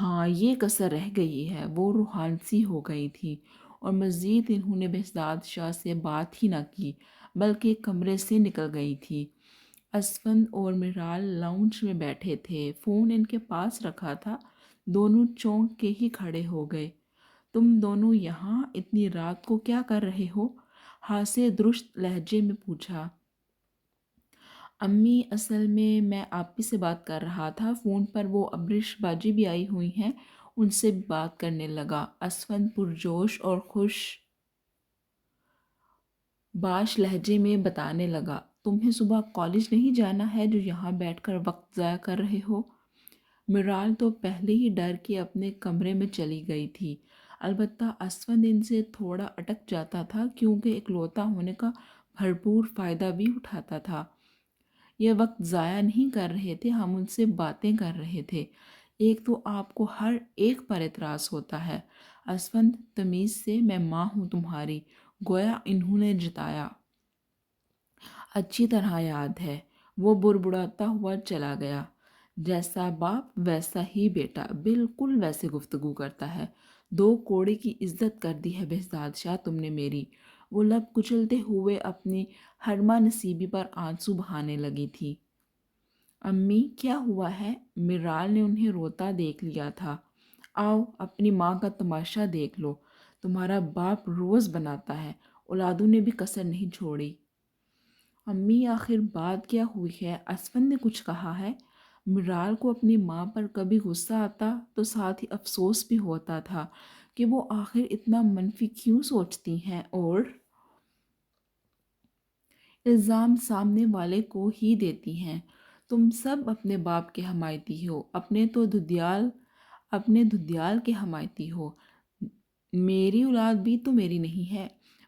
ہاں یہ کسر رہ گئی ہے، وہ روحان سی ہو گئی تھی، اور مزید انہوں نے بہزاد شاہ سے بات ہی نہ کی بلکہ کمرے سے نکل گئی تھی۔ اسفند اور میرال لاؤنج میں بیٹھے تھے، فون ان کے پاس رکھا تھا۔ دونوں چونک کے ہی کھڑے ہو گئے۔ تم دونوں یہاں اتنی رات کو کیا کر رہے ہو؟ ہاسے درست لہجے میں پوچھا۔ امی اصل میں آپ ہی سے بات کر رہا تھا، فون پر وہ ابرش باجی بھی آئی ہوئی ہیں، ان سے بھی بات کرنے لگا۔ اسفند پرجوش اور خوش باش لہجے میں بتانے لگا، تمہیں صبح کالج نہیں جانا ہے جو یہاں بیٹھ کر وقت ضائع کر رہے ہو؟ میرال تو پہلے ہی ڈر کے اپنے کمرے میں چلی گئی تھی، البتہ اسفند ان سے تھوڑا اٹک جاتا تھا کیونکہ اکلوتا ہونے کا بھرپور فائدہ بھی اٹھاتا تھا۔ یہ وقت ضائع نہیں کر رہے تھے، ہم ان سے باتیں کر رہے تھے۔ ایک تو آپ کو ہر ایک پر اعتراض ہوتا ہے۔ اسفند تمیز سے، میں ماں ہوں تمہاری، گویا انہوں نے جتایا۔ اچھی طرح یاد ہے، وہ بڑبڑاتا ہوا چلا گیا۔ جیسا باپ ویسا ہی بیٹا، بالکل ویسے گفتگو کرتا ہے۔ دو کوڑے کی عزت کر دی ہے بہزاد شاہ تم نے میری۔ وہ لب کچلتے ہوئے اپنی ہرما نصیبی پر آنسو بہانے لگی تھی۔ امی کیا ہوا ہے؟ میرال نے انہیں روتا دیکھ لیا تھا۔ آؤ اپنی ماں کا تماشا دیکھ لو، تمہارا باپ روز بناتا ہے، اولادوں نے بھی کسر نہیں چھوڑی۔ امی آخر بات کیا ہوئی ہے؟ اسفند نے کچھ کہا ہے؟ میرال کو اپنی ماں پر کبھی غصہ آتا تو ساتھ ہی افسوس بھی ہوتا تھا کہ وہ آخر اتنا منفی کیوں سوچتی ہیں اور الزام سامنے والے کو ہی دیتی ہیں۔ تم سب اپنے باپ کے حمایتی ہو، اپنے دھدیال کے حمایتی ہو۔ میری اولاد بھی تو میری نہیں ہے۔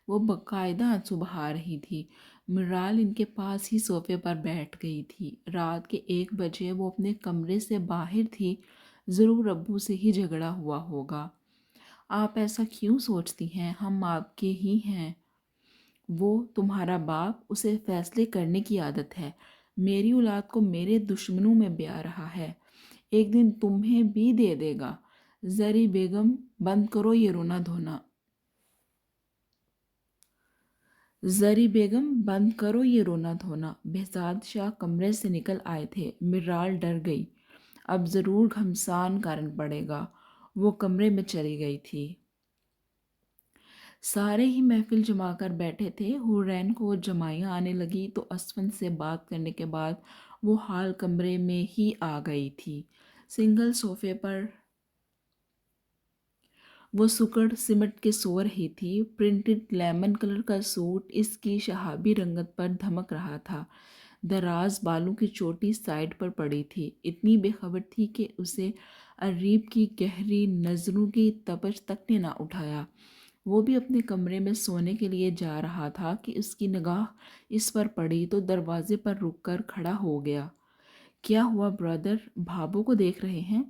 وہ باقاعدہ آنسو بہا رہی تھی۔ میرال ان کے پاس ہی صوفے پر بیٹھ گئی تھی۔ رات کے 1 بجے وہ اپنے کمرے سے باہر تھی، ضرور ابو سے ہی جھگڑا ہوا ہوگا۔ آپ ایسا کیوں سوچتی ہیں؟ ہم آپ کے ہی ہیں۔ وہ تمہارا باپ، اسے فیصلے کرنے کی عادت ہے۔ میری اولاد کو میرے دشمنوں میں بیاہ رہا ہے، ایک دن تمہیں بھی دے دے گا۔ زری بیگم بند کرو یہ رونا دھونا۔ زری بیگم بند کرو یہ رونا دھونا۔ بہزاد شاہ کمرے سے نکل آئے تھے۔ میرال ڈر گئی، اب ضرور گھمسان کرن پڑے گا۔ وہ کمرے میں چلی گئی تھی۔ سارے ہی محفل جما کر بیٹھے تھے۔ حورین کو جمائیاں آنے لگی تو اسفند سے بات کرنے کے بعد وہ حال کمرے میں ہی آ گئی تھی۔ سنگل صوفے پر وہ سکڑ سمٹ کے سو رہی تھی۔ پرنٹڈ لیمن کلر کا سوٹ اس کی شہابی رنگت پر دھمک رہا تھا۔ دراز بالوں کی چوٹی سائڈ پر پڑی تھی، اتنی بے خبر تھی کہ اسے اریب کی گہری نظروں کی تپش تک نے نہ اٹھایا۔ وہ بھی اپنے کمرے میں سونے کے لیے جا رہا تھا کہ اس کی نگاہ اس پر پڑی تو دروازے پر رک کر کھڑا ہو گیا۔ کیا ہوا برادر، بھابو کو دیکھ رہے ہیں؟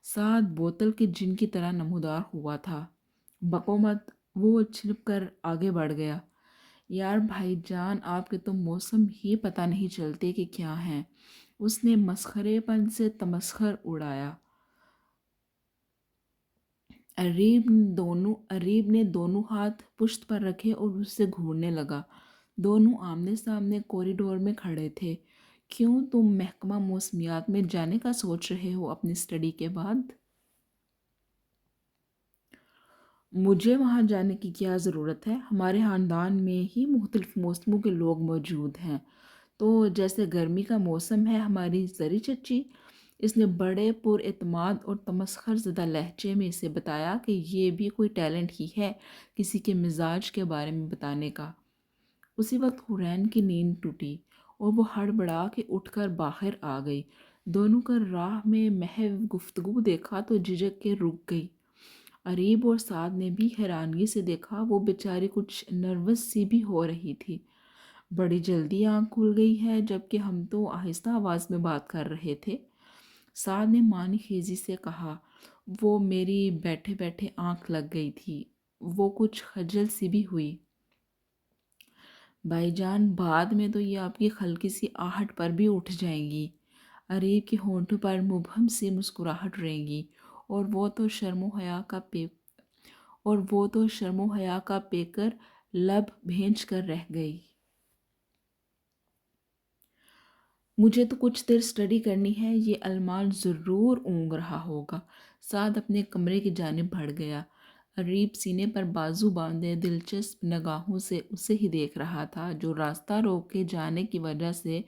ساتھ بوتل کے جن کی طرح نمودار ہوا تھا۔ بکو مت، وہ چھلپ کر آگے بڑھ گیا۔ یار بھائی جان، آپ کے تو موسم ہی پتہ نہیں چلتے کہ کیا ہیں۔ اس نے مسخرے پن سے تمسخر اڑایا۔ اریب نے دونوں ہاتھ پشت پر رکھے اور اس سے گھورنے لگا۔ دونوں آمنے سامنے کوریڈور میں کھڑے تھے۔ کیوں تم محکمہ موسمیات میں جانے کا سوچ رہے ہو اپنی اسٹڈی کے بعد؟ مجھے وہاں جانے کی کیا ضرورت ہے؟ ہمارے خاندان میں ہی مختلف موسموں کے لوگ موجود ہیں۔ تو جیسے گرمی کا موسم ہے ہماری زری چچی، اس نے بڑے پر اعتماد اور تمسخر زدہ لہجے میں اسے بتایا کہ یہ بھی کوئی ٹیلنٹ ہی ہے کسی کے مزاج کے بارے میں بتانے کا۔ اسی وقت حورین کی نیند ٹوٹی اور وہ ہڑبڑا کے اٹھ کر باہر آ گئی۔ دونوں کا راہ میں محو گفتگو دیکھا تو جھجک کے رک گئی۔ اریب اور سعد نے بھی حیرانگی سے دیکھا، وہ بیچاری کچھ نروس سی بھی ہو رہی تھی۔ بڑی جلدی آنکھ کھل گئی ہے، جبکہ ہم تو آہستہ آواز میں بات کر رہے تھے، سعد نے معنی خیزی سے کہا۔ وہ میری بیٹھے بیٹھے آنکھ لگ گئی تھی، وہ کچھ خجل سی بھی ہوئی۔ بھائی جان، بعد میں تو یہ آپ کی ہلکی سی آہٹ پر بھی اٹھ جائیں گی۔ اریب کے ہونٹوں پر مبہم سی مسکراہٹ رہیں گی اور وہ تو شرم و حیا کا پے اور وہ تو شرم و حیا کا پے کر لب بھینچ کر رہ گئی۔ مجھے تو کچھ دیر اسٹڈی کرنی ہے، یہ علمان ضرور اونگ رہا ہوگا۔ سعد اپنے کمرے کی جانب بڑھ گیا۔ اریب سینے پر بازو باندھے دلچسپ نگاہوں سے اسے ہی دیکھ رہا تھا، جو راستہ روک کے جانے کی وجہ سے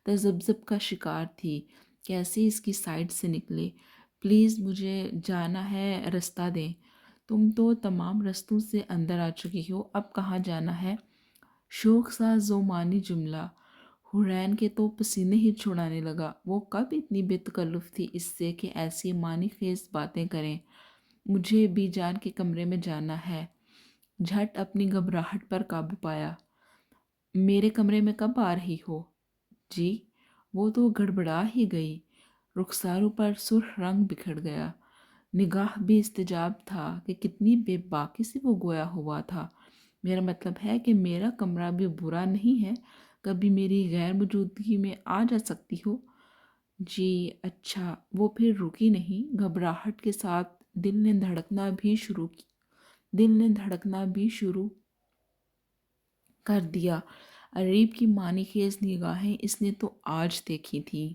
تذبذب کا شکار تھی۔ کیسے اس کی سائڈ سے نکلے؟ پلیز مجھے جانا ہے، رستہ دیں۔ تم تو تمام رستوں سے اندر آ چکی ہو، اب کہاں جانا ہے؟ شوق سا زومانی جملہ حرین کے تو پسینے ہی چھڑانے لگا۔ وہ کب اتنی بے تکلف تھی اس سے کہ ایسی معنی خیز باتیں کریں۔ مجھے بی جان کے کمرے میں جانا ہے۔ جھٹ اپنی گھبراہٹ پر قابو پایا۔ میرے کمرے میں کب آ رہی ہو؟ جی، وہ تو گڑبڑا ہی گئی۔ رخساروں پر سرخ رنگ بکھر گیا۔ نگاہ بھی استجاب تھا کہ کتنی بے باکی سے وہ گویا ہوا تھا۔ میرا مطلب ہے کہ میرا کمرہ بھی برا نہیں ہے، کبھی میری غیر موجودگی میں آ جا سکتی ہو۔ جی اچھا۔ وہ پھر رکی نہیں، گھبراہٹ کے ساتھ دل نے دھڑکنا بھی شروع کر دیا۔ اریب کی معنی خیز نگاہیں اس نے تو آج دیکھی تھی۔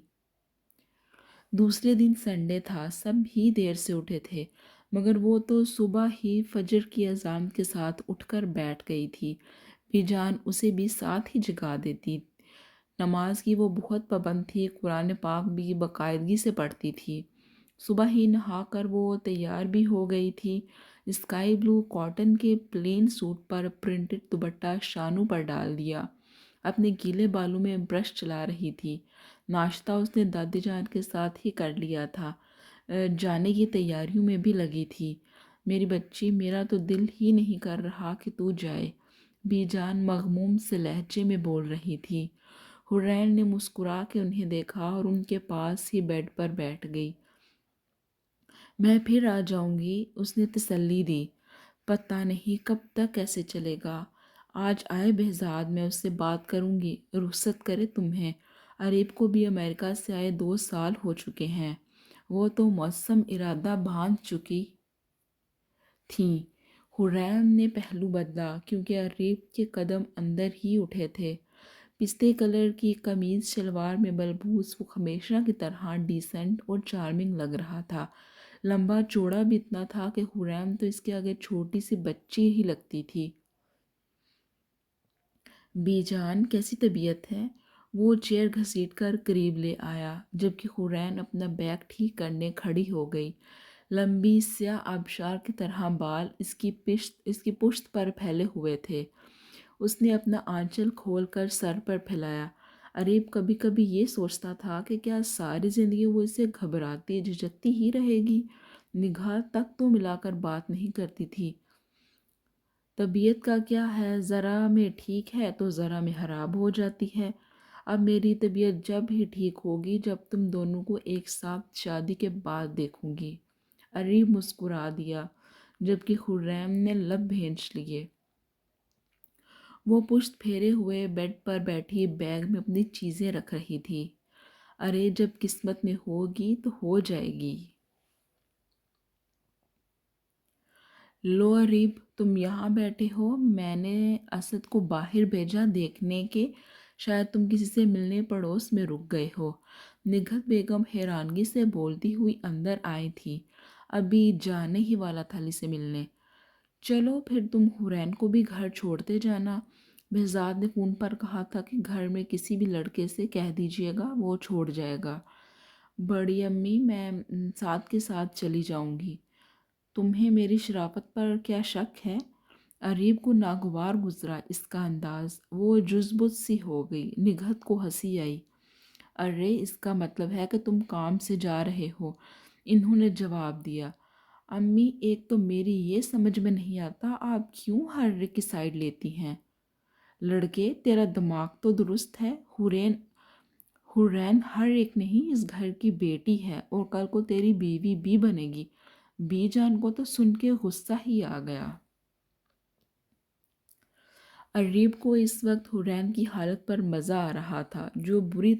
دوسرے دن سنڈے تھا، سب ہی دیر سے اٹھے تھے، مگر وہ تو صبح ہی فجر کی اذان کے ساتھ اٹھ کر بیٹھ گئی تھی۔ بی جان اسے بھی ساتھ ہی جگا دیتی۔ نماز کی وہ بہت پابند تھی، قرآن پاک بھی باقاعدگی سے پڑھتی تھی۔ صبح ہی نہا کر وہ تیار بھی ہو گئی تھی۔ اسکائی بلو کاٹن کے پلین سوٹ پر پرنٹڈ دوپٹہ شانوں پر ڈال دیا۔ اپنے گیلے بالوں میں برش چلا رہی تھی۔ ناشتہ اس نے دادی جان کے ساتھ ہی کر لیا تھا، جانے کی تیاریوں میں بھی لگی تھی۔ میری بچی، میرا تو دل ہی نہیں کر رہا کہ تو جائے، بی جان مغموم سے لہجے میں بول رہی تھی۔ حرین نے مسکرا کے انہیں دیکھا اور ان کے پاس ہی بیڈ پر بیٹھ گئی۔ میں پھر آ جاؤں گی، اس نے تسلی دی۔ پتہ نہیں کب تک کیسے چلے گا۔ آج آئے بہزاد، میں اس سے بات کروں گی، رخصت کرے تمہیں۔ اریب کو بھی امریکہ سے آئے 2 سال ہو چکے ہیں۔ وہ تو موسم ارادہ باندھ چکی تھیں۔ حرین نے پہلو بدلا، کیونکہ اریب کے قدم اندر ہی اٹھے تھے۔ پستے کلر کی قمیض شلوار میں بلبوس وہ ہمیشہ کی طرح ڈیسنٹ اور چارمنگ لگ رہا تھا۔ لمبا چوڑا بھی اتنا تھا کہ حرین تو اس کے آگے چھوٹی سی بچی ہی لگتی تھی۔ بی جان کیسی طبیعت ہے؟ وہ چیئر گھسیٹ کر قریب لے آیا، جبکہ حرین اپنا بیگ ٹھیک کرنے کھڑی ہو گئی۔ لمبی سیاہ آبشار کی طرح بال اس کی پشت پر پھیلے ہوئے تھے۔ اس نے اپنا آنچل کھول کر سر پر پھیلایا۔ اریب کبھی کبھی یہ سوچتا تھا کہ کیا ساری زندگی وہ اسے گھبراتی جھجکتی ہی رہے گی۔ نگاہ تک تو ملا کر بات نہیں کرتی تھی۔ طبیعت کا کیا ہے، ذرا میں ٹھیک ہے تو ذرا میں خراب ہو جاتی ہے۔ اب میری طبیعت جب ہی ٹھیک ہوگی جب تم دونوں کو ایک ساتھ شادی کے بعد دیکھوں گی۔ اریب مسکرا دیا، جبکہ حریم نے لب بھینچ لیے۔ وہ پشت پھیرے ہوئے بیڈ پر بیٹھی بیگ میں اپنی چیزیں رکھ رہی تھی۔ ارے جب قسمت میں ہوگی تو ہو جائے گی۔ لو اریب، تم یہاں بیٹھے ہو، میں نے اسد کو باہر بھیجا دیکھنے کے شاید تم کسی سے ملنے پڑوس میں رک گئے ہو۔ نگہت بیگم حیرانگی سے بولتی ہوئی اندر آئی تھی۔ ابھی جانے ہی والا تھا لی سے ملنے۔ چلو پھر تم حرین کو بھی گھر چھوڑتے جانا۔ بہزاد نے فون پر کہا تھا کہ گھر میں کسی بھی لڑکے سے کہہ دیجیے گا، وہ چھوڑ جائے گا۔ بڑی امی، میں ساتھ کے ساتھ چلی جاؤں گی۔ تمہیں میری شرافت پر کیا شک ہے؟ اریب کو ناگوار گزرا اس کا انداز، وہ جزبت سی ہو گئی۔ نگہت کو ہنسی آئی۔ ارے اس کا مطلب ہے کہ تم کام سے جا رہے ہو، انہوں نے جواب دیا۔ امی، ایک تو میری یہ سمجھ میں نہیں آتا آپ کیوں ہر ایک کی سائیڈ لیتی ہیں؟ لڑکے، تیرا دماغ تو درست ہے۔ حرین ہر ایک نہیں، اس گھر کی بیٹی ہے اور کل کو تیری بیوی بھی بنے گی۔ بی جان کو تو سن کے غصہ ہی آ گیا۔ اریب کو اس وقت حرین کی حالت پر مزہ آ رہا تھا، جو بری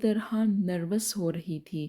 طرح نروس ہو رہی تھی۔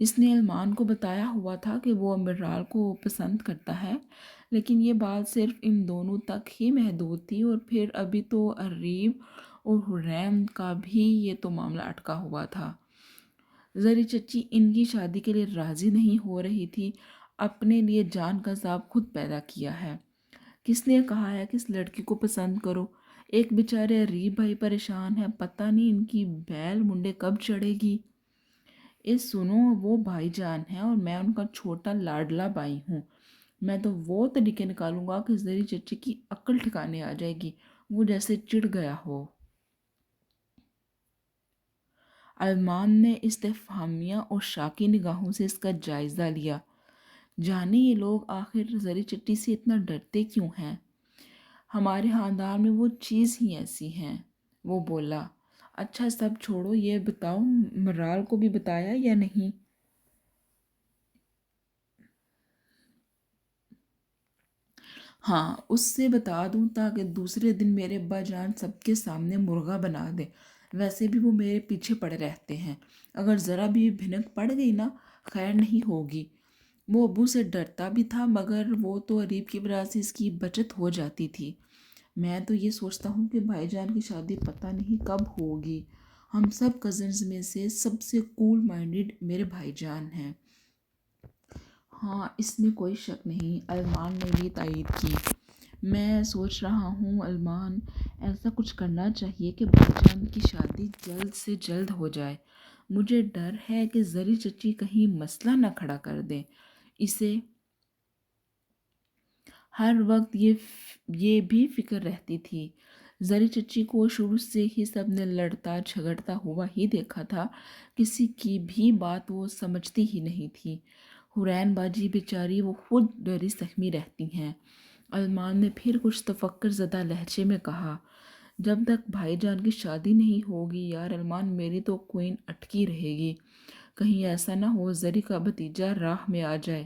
اس نے علمان کو بتایا ہوا تھا کہ وہ امرال کو پسند کرتا ہے، لیکن یہ بات صرف ان دونوں تک ہی محدود تھی، اور پھر ابھی تو اریب اور حریم کا بھی یہ تو معاملہ اٹکا ہوا تھا۔ زری چچی ان کی شادی کے لیے راضی نہیں ہو رہی تھی۔ اپنے لیے جان کا عذاب خود پیدا کیا ہے۔ کس نے کہا ہے کہ اس لڑکی کو پسند کرو؟ ایک بیچارے اریب بھائی پریشان ہے، پتہ نہیں ان کی بیل منڈے کب چڑھے گی۔ سنو، وہ بھائی جان ہیں اور میں ان کا چھوٹا لاڈلا بھائی ہوں۔ میں تو وہ طریقے نکالوں گا کہ زری چچی کی عقل ٹھکانے آ جائے گی، وہ جیسے چڑ گیا ہو۔ علمان نے استفہامیہ اور شاکی نگاہوں سے اس کا جائزہ لیا۔ جانے یہ لوگ آخر زری چٹی سے اتنا ڈرتے کیوں ہیں؟ ہمارے خاندان میں وہ چیز ہی ایسی ہیں، وہ بولا۔ اچھا سب چھوڑو، یہ بتاؤ مرال کو بھی بتایا یا نہیں؟ ہاں، اس سے بتا دوں تاکہ دوسرے دن میرے ابا جان سب کے سامنے مرغا بنا دے۔ ویسے بھی وہ میرے پیچھے پڑے رہتے ہیں، اگر ذرا بھی بھنک پڑ گئی نا، خیر نہیں ہوگی۔ وہ ابو سے ڈرتا بھی تھا، مگر وہ تو اریب کی وجہ سے اس کی بچت ہو جاتی تھی۔ میں تو یہ سوچتا ہوں کہ بھائی جان کی شادی پتہ نہیں کب ہوگی۔ ہم سب کزنز میں سے سب سے کول مائنڈڈ میرے بھائی جان ہیں۔ ہاں، اس میں کوئی شک نہیں، علمان نے بھی تائید کی۔ میں سوچ رہا ہوں علمان، ایسا کچھ کرنا چاہیے کہ بھائی جان کی شادی جلد سے جلد ہو جائے۔ مجھے ڈر ہے کہ زری چچی کہیں مسئلہ نہ کھڑا کر دیں۔ اسے ہر وقت یہ بھی فکر رہتی تھی۔ زری چچی کو شروع سے ہی سب نے لڑتا جھگڑتا ہوا ہی دیکھا تھا، کسی کی بھی بات وہ سمجھتی ہی نہیں تھی۔ حورین باجی بیچاری وہ خود ڈری زخمی رہتی ہیں۔ علمان نے پھر کچھ تفکر زدہ لہجے میں کہا، جب تک بھائی جان کی شادی نہیں ہوگی یار علمان، میری تو کوئن اٹکی رہے گی۔ کہیں ایسا نہ ہو زری کا بھتیجا راہ میں آ جائے۔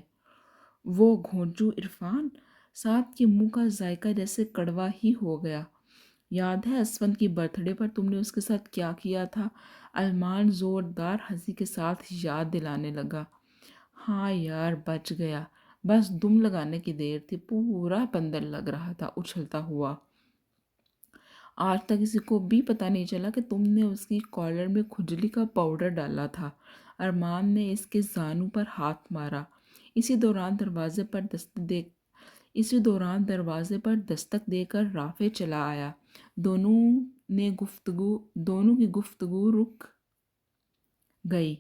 وہ گھونچو عرفان، ساتھ کے منہ کا ذائقہ جیسے کڑوا ہی ہو گیا۔ یاد ہے اسفند کی برتھ ڈے پر تم نے اس کے ساتھ کیا کیا تھا؟ علمان زوردار ہنسی کے ساتھ یاد دلانے لگا۔ ہاں یار، بچ گیا، بس دم لگانے کی دیر تھی، پورا بندر لگ رہا تھا اچھلتا ہوا۔ آج تک کسی کو بھی پتہ نہیں چلا کہ تم نے اس کی کالر میں کھجلی کا پاؤڈر ڈالا تھا۔ ارمان نے اس کے زانوں پر ہاتھ مارا۔ اسی دوران دروازے پر دستک دے کر رافع چلا آیا۔ دونوں کی گفتگو رک گئی۔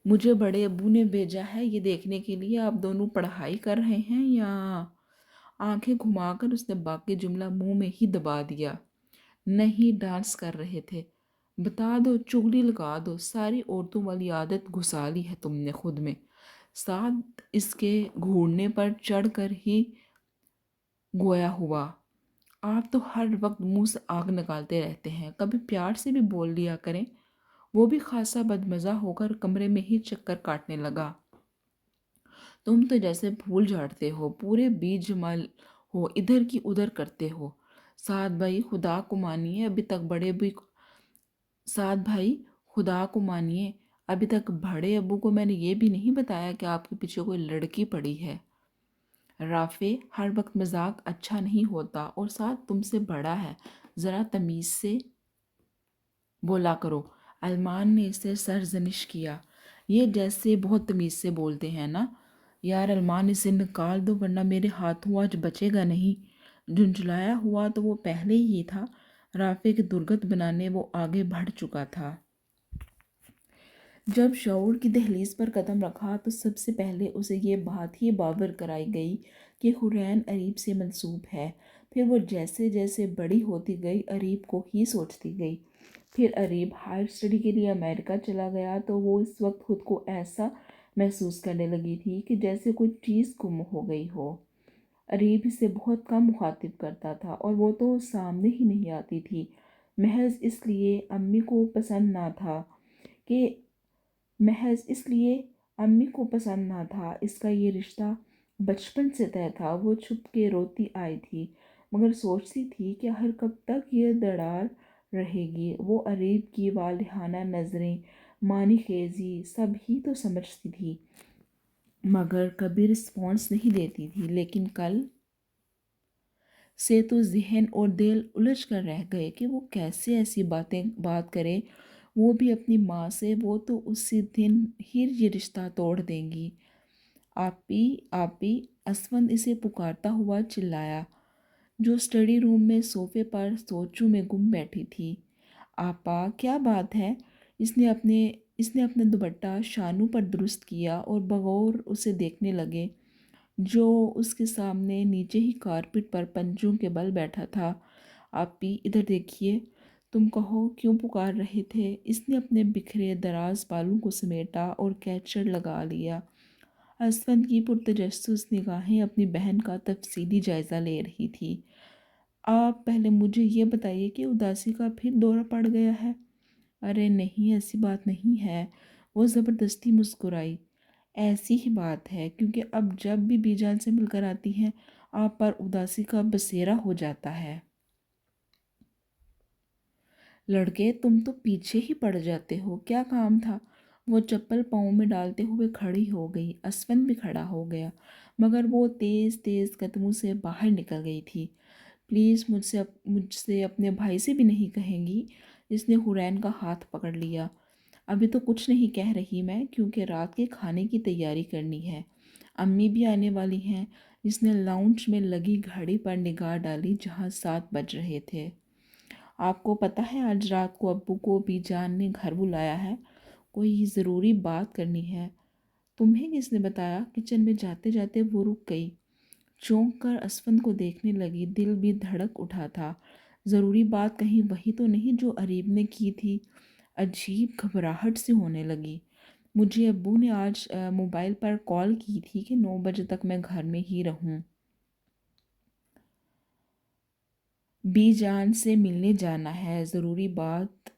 مجھے بڑے ابو نے بھیجا ہے یہ دیکھنے کے لیے آپ دونوں پڑھائی کر رہے ہیں یا؟ آنکھیں گھما کر اس نے باقی جملہ منہ میں ہی دبا دیا۔ نہیں، ڈانس کر رہے تھے۔ بتا دو، چغلی لگا دو، ساری عورتوں والی عادت گھسا لی ہے تم نے خود میں۔ ساتھ اس کے گھوڑنے پر چڑھ کر ہی گویا ہوا۔ آپ تو ہر وقت منہ سے آگ نکالتے رہتے ہیں، کبھی پیار سے بھی بول لیا کریں۔ وہ بھی خاصا بدمزہ ہو کر کمرے میں ہی چکر کاٹنے لگا۔ تم تو جیسے پھول جھاڑتے ہو، پورے بیج جمال ہو، ادھر کی ادھر کرتے ہو۔ سعد بھائی خدا کو مانیے، ابھی تک بڑے ابو کو میں نے یہ بھی نہیں بتایا کہ آپ کے پیچھے کوئی لڑکی پڑی ہے۔ رافع، ہر وقت مذاق اچھا نہیں ہوتا، اور ساتھ تم سے بڑا ہے، ذرا تمیز سے بولا کرو۔ علمان نے اسے سرزنش کیا۔ یہ جیسے بہت تمیز سے بولتے ہیں نا۔ یار علمان، اسے نکال دو ورنہ میرے ہاتھوں آج بچے گا نہیں۔ جھنجھلایا ہوا تو وہ پہلے ہی تھا، رافع کے درگت بنانے وہ آگے بڑھ چکا تھا۔ جب شعور کی دہلیز پر قدم رکھا تو سب سے پہلے اسے یہ بات ہی باور کرائی گئی کہ حورین اریب سے منسوب ہے۔ پھر وہ جیسے جیسے بڑی ہوتی گئی اریب کو ہی سوچتی گئی۔ پھر اریب ہائر اسٹڈی کے لیے امریکہ چلا گیا تو وہ اس وقت خود کو ایسا محسوس کرنے لگی تھی کہ جیسے کوئی چیز گم ہو گئی ہو۔ اریب اسے بہت کم مخاطب کرتا تھا، اور وہ تو سامنے ہی نہیں آتی تھی، محض اس لیے امی کو پسند نہ تھا۔ اس کا یہ رشتہ بچپن سے طے تھا۔ وہ چھپ کے روتی آئی تھی، مگر سوچتی تھی کہ آخر کب تک یہ دراڑ رہے گی۔ وہ اریب کی والہانہ نظریں، مانی خیزی سب ہی تو سمجھتی تھی، مگر کبھی رسپانس نہیں دیتی تھی۔ لیکن کل سے تو ذہن اور دل الجھ کر رہ گئے کہ وہ کیسے ایسی بات کرے، وہ بھی اپنی ماں سے۔ وہ تو اسی دن ہی یہ رشتہ توڑ دیں گی۔ آپی آپی، اسفند اسے پکارتا ہوا چلایا، جو اسٹڈی روم میں صوفے پر سوچوں میں گم بیٹھی تھی۔ آپا کیا بات ہے؟ اس نے اپنا دوپٹہ شانوں پر درست کیا اور بغور اسے دیکھنے لگے جو اس کے سامنے نیچے ہی کارپٹ پر پنجوں کے بل بیٹھا تھا۔ آپی ادھر دیکھیے، تم کہو کیوں پکار رہے تھے؟ اس نے اپنے بکھرے دراز بالوں کو سمیٹا اور کیچڑ لگا لیا۔ اسفند کی پرتجسس نگاہیں اپنی بہن کا تفصیلی جائزہ لے رہی تھی۔ آپ پہلے مجھے یہ بتائیے کہ اداسی کا پھر دورہ پڑ گیا ہے؟ ارے نہیں، ایسی بات نہیں ہے، وہ زبردستی مسکرائی۔ ایسی ہی بات ہے، کیونکہ اب جب بھی بی جان سے مل کر آتی ہیں آپ پر اداسی کا بسیرا ہو جاتا ہے۔ لڑکے تم تو پیچھے ہی پڑ جاتے ہو، کیا کام تھا؟ وہ چپل پاؤں میں ڈالتے ہوئے کھڑی ہو گئی۔ اسفند بھی کھڑا ہو گیا، مگر وہ تیز تیز قدموں سے باہر نکل گئی تھی۔ پلیز مجھ سے اپنے بھائی سے بھی نہیں کہیں گی؟ اس نے حورین کا ہاتھ پکڑ لیا۔ ابھی تو کچھ نہیں کہہ رہی میں، کیونکہ رات کے کھانے کی تیاری کرنی ہے، امی بھی آنے والی ہیں۔ اس نے لاؤنج میں لگی گھڑی پر نگاہ ڈالی جہاں 7 بج رہے تھے۔ آپ کو پتہ ہے آج رات کو ابو کو بی جان نے گھر بلایا ہے، کوئی ضروری بات کرنی ہے۔ تمہیں کس نے بتایا؟ کچن میں جاتے جاتے وہ رک گئی، چونک کر اسفند کو دیکھنے لگی، دل بھی دھڑک اٹھا تھا۔ ضروری بات کہیں وہی تو نہیں جو اریب نے کی تھی؟ عجیب گھبراہٹ سی ہونے لگی۔ مجھے ابو نے آج موبائل پر کال کی تھی کہ 9 بجے تک میں گھر میں ہی رہوں، بی جان سے ملنے جانا ہے، ضروری بات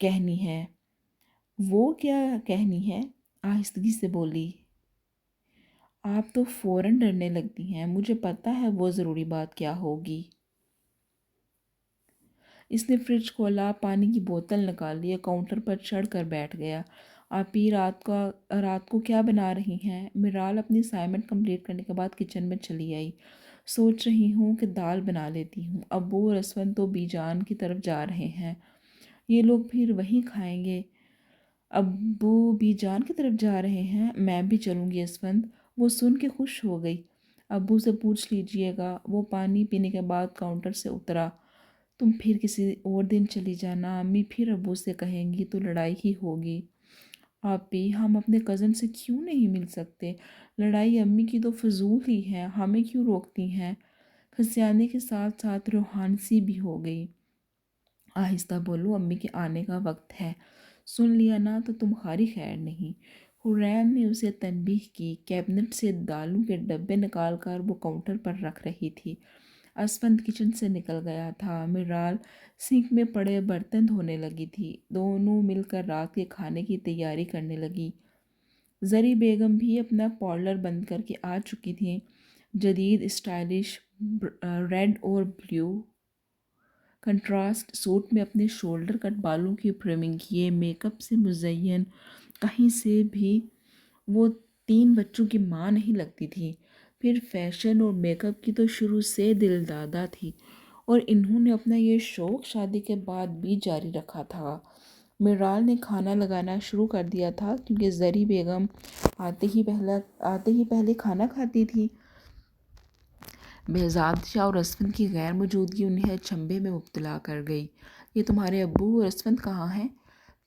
کہنی ہے۔ وہ کیا کہنی ہے؟ آہستگی سے بولی۔ آپ تو فوراً ڈرنے لگتی ہیں، مجھے پتہ ہے وہ ضروری بات کیا ہوگی۔ اس نے فریج کھولا، پانی کی بوتل نکالی، کاؤنٹر پر چڑھ کر بیٹھ گیا۔ آپی رات کو کیا بنا رہی ہیں؟ میرال اپنی اسائنمنٹ کمپلیٹ کرنے کے بعد کچن میں چلی آئی۔ سوچ رہی ہوں کہ دال بنا لیتی ہوں، ابو اور اسفند تو بی جان کی طرف جا رہے ہیں، یہ لوگ پھر وہیں کھائیں گے۔ ابو بی جان کی طرف جا رہے ہیں، میں بھی چلوں گی اسفند۔ وہ سن کے خوش ہو گئی۔ ابو سے پوچھ لیجئے گا۔ وہ پانی پینے کے بعد کاؤنٹر سے اترا۔ تم پھر کسی اور دن چلی جانا، امی پھر ابو سے کہیں گی تو لڑائی ہی ہوگی۔ آپی ہم اپنے کزن سے کیوں نہیں مل سکتے؟ لڑائی امی کی تو فضول ہی ہے، ہمیں کیوں روکتی ہیں؟ کھسیانے کے ساتھ ساتھ روحانسی بھی ہو گئی۔ آہستہ بولو، امی کے آنے کا وقت ہے، سن لیا نا تو تمہاری خیر نہیں۔ حورین نے اسے تنبیہ کی۔ کیبنٹ سے دالوں کے ڈبے نکال کر وہ کاؤنٹر پر رکھ رہی تھی۔ اسفند کچن سے نکل گیا تھا۔ میرال سنک میں پڑے برتن دھونے لگی تھی۔ دونوں مل کر رات کے کھانے کی تیاری کرنے لگی۔ زری بیگم بھی اپنا پارلر بند کر کے آ چکی تھیں، جدید اسٹائلش ریڈ اور بلیو کنٹراسٹ سوٹ میں، اپنے شولڈر کٹ بالوں کی ٹرمنگ کیے، میک اپ سے مزین۔ کہیں سے بھی وہ 3 بچوں کی ماں نہیں لگتی تھی۔ پھر فیشن اور میک اپ کی تو شروع سے دل دادا تھی، اور انہوں نے اپنا یہ شوق شادی کے بعد بھی جاری رکھا تھا۔ میرال نے کھانا لگانا شروع کر دیا تھا، کیونکہ زری بیگم آتے ہی پہلے کھانا کھاتی تھی۔ بہزاد شاہ اور اسفند کی غیر موجودگی انہیں اچنبھے میں مبتلا کر گئی۔ یہ تمہارے ابو اور اسفند کہاں ہیں؟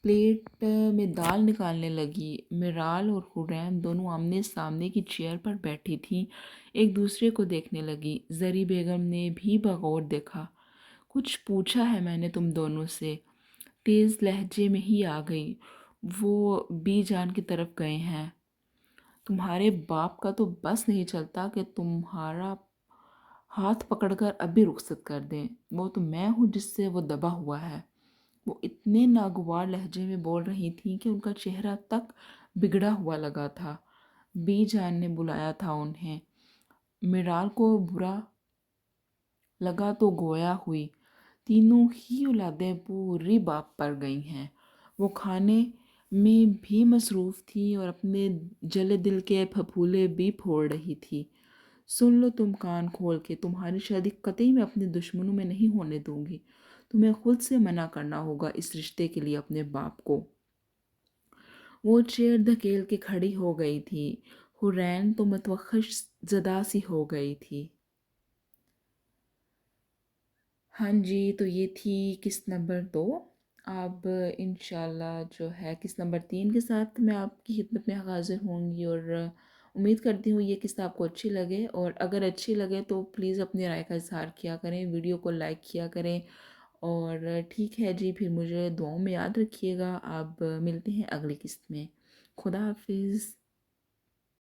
پلیٹ میں دال نکالنے لگی۔ میرال اور حورین دونوں آمنے سامنے کی چیئر پر بیٹھی تھیں، ایک دوسرے کو دیکھنے لگی۔ زری بیگم نے بھی بغور دیکھا۔ کچھ پوچھا ہے میں نے تم دونوں سے؟ تیز لہجے میں ہی آ گئی۔ وہ بی جان کی طرف گئے ہیں۔ تمہارے باپ کا تو بس نہیں چلتا کہ تمہارا ہاتھ پکڑ کر ابھی رخصت کر دیں۔ وہ تو میں ہوں جس سے وہ دبا ہوا ہے۔ وہ اتنے ناگوار لہجے میں بول رہی تھیں کہ ان کا چہرہ تک بگڑا ہوا لگا تھا۔ بی جان نے بلایا تھا انہیں۔ میرال کو برا لگا تو گویا ہوئی۔ تینوں ہی اولادیں پوری باپ پر گئی ہیں۔ وہ کھانے میں بھی مصروف تھی اور اپنے جلے دل کے پھپھولے بھی پھوڑ رہی تھی۔ سن لو تم کان کھول کے، تمہاری شادی قطعی میں اپنے دشمنوں میں نہیں ہونے دوں گی۔ تمہیں خود سے منع کرنا ہوگا اس رشتے کے لیے اپنے باپ کو۔ وہ چیئر دھکیل کے کھڑی ہو گئی تھی۔ حورین تو متوحش زدہ سی ہو گئی تھی۔ ہاں جی، تو یہ تھی قسط نمبر 2۔ اب انشاءاللہ جو ہے قسط نمبر 3 کے ساتھ میں آپ کی خدمت میں حاضر ہوں گی، اور امید کرتی ہوں یہ قسط آپ کو اچھی لگے، اور اگر اچھی لگے تو پلیز اپنی رائے کا اظہار کیا کریں، ویڈیو کو لائک کیا کریں، اور ٹھیک ہے جی، پھر مجھے دعاؤں میں یاد رکھیے گا۔ اب ملتے ہیں اگلی قسط میں۔ خدا حافظ۔